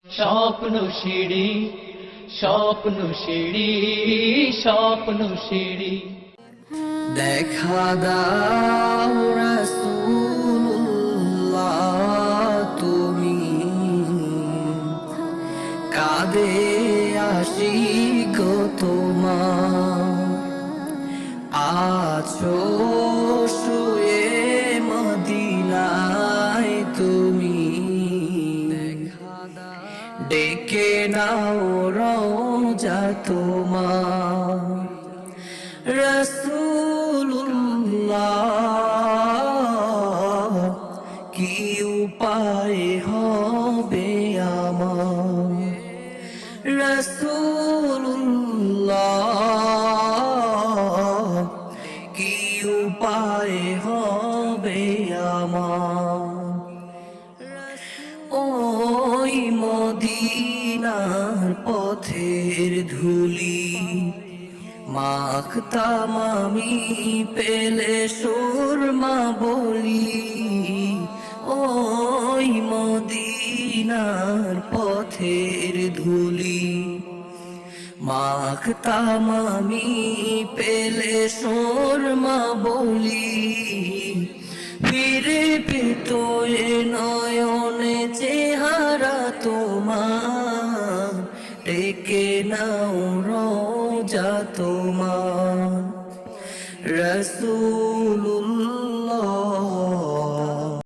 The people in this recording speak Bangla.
স্বপ্ন সিঁড়ি, স্বপ্ন সিঁড়ি, স্বপ্ন সিঁড়ি। দেখা দাও রাসূলুল্লাহ, তুমি কাঁদে আশিক তোমার, আছো শুয়ে মদিনায় তুমি, ডেকে নাও রওজা তোমার। রাসূলুল্লাহ, কি উপায় হবে আমার, রাসূলুল্লাহ, কি উপায় হবে আমার। ওই মদিনার পথের ধুলি মাখতাম আমি, পেলে সুরমা বলি। ওই মদিনার পথের ধুলি মাখতাম আমি, পেলে সুরমা বলি। ফিরে পেত এ নয়নে চেহারা তোমার, ডেকে নাও রওজা তোমার। রাসূলুল্লাহ